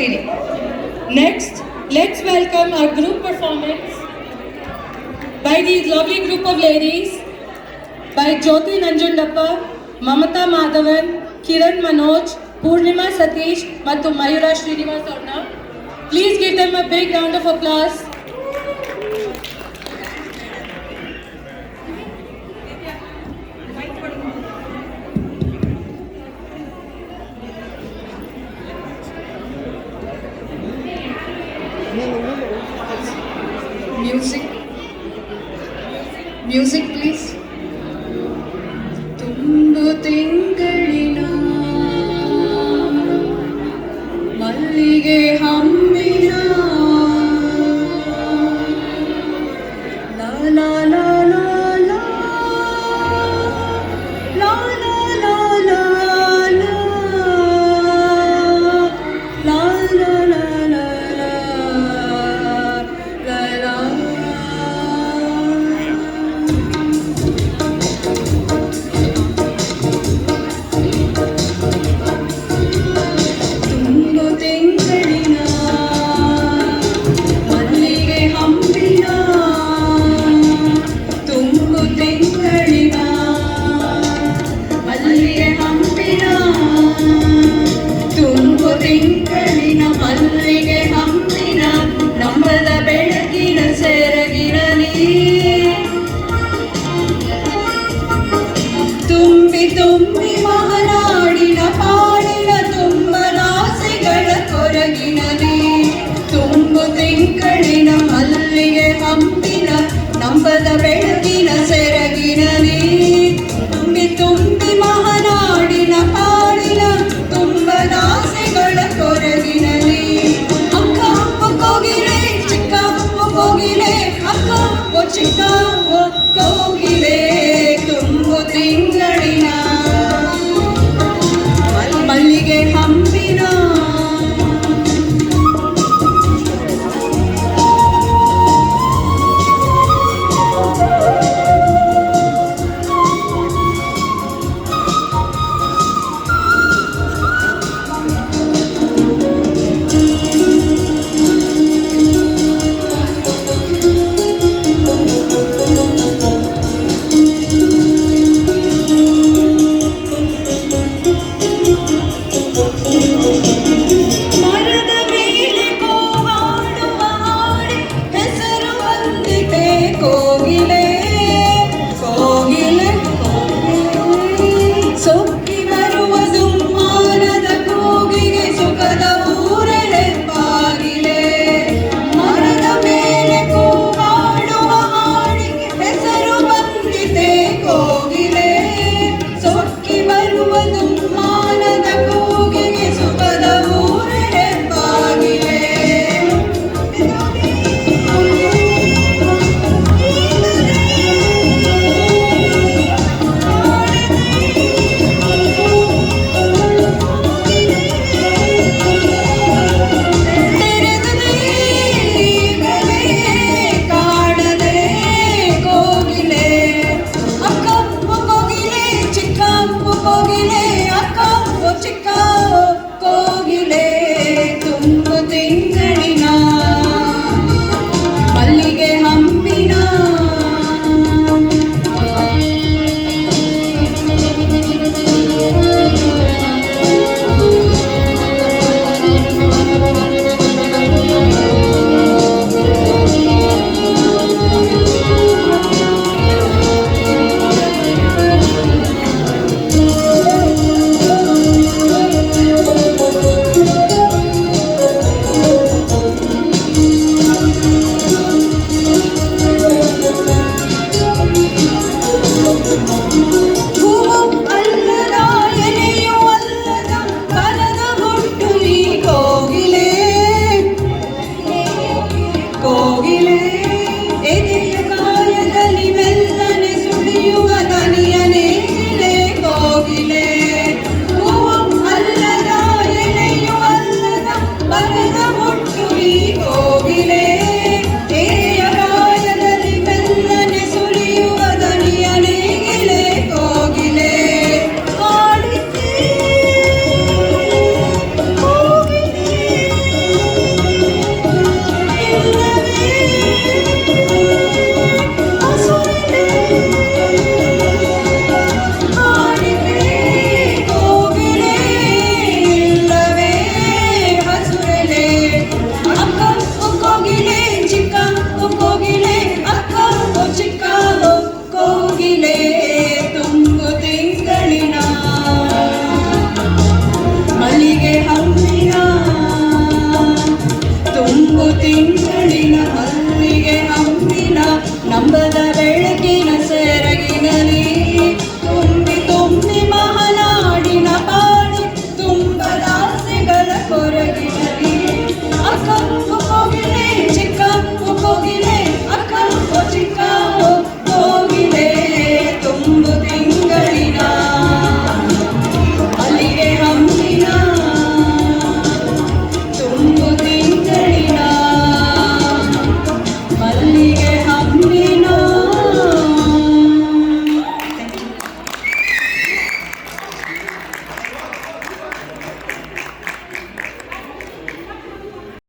ಕೊಟ್ಟಿರಿ. Next, let's welcome our group performance by these lovely group of ladies by Jyoti Nanjundappa, Mamata Madhavan, Kiran Manoj, Purnima Satish ಮತ್ತು ಮಯೂರ ಶ್ರೀನಿವಾಸ್ ಅವ್ರನ್ನ. Please give them a big round of applause. Music please. ತುಂಬು ತಿಂಗಳಿನ ಮಲ್ಲಿಗೆ ಹಮ್ಮಿನ ಲಾ ಲಾ ಲಾ ಲಾ ಲಾ ಲಾ ಲಾ ಲಾ ಲಾ ಲಾ ಲಾ ಲಾ ಲಾ ಲಾ. ತುಂಬಿ ಮಹನಾಡಿನ ಪಾಡಿನ ತುಂಬದಾಸೆಗಳ ಕೊರಗಿನಲಿ ತುಂಬು ತಿಂಗಳಿನ ಮಲ್ಲಿಗೆ ಹಂಪಿನ ನಂಬದ ಬೆಳಗಿನ ಸೆರಗಿನಲಿ ತುಂಬಿ ಮಹನಾಡಿನ ಪಾಡಿನ ತುಂಬದಾಸೆಗಳ ಕೊರಗಿನಲಿ ಅಕ್ಕ ಕೋಗಿಲೆ ಚಿಕ್ಕ ಕೋಗಿಲೆ ಅಕ್ಕ ಚಿಕ್ಕ ಕೋಗಿಲೆ ತುಂಬು ತಿಂಗಳಿನ ಮಲ್ಲಿಗೆ ಹಂಪಿನ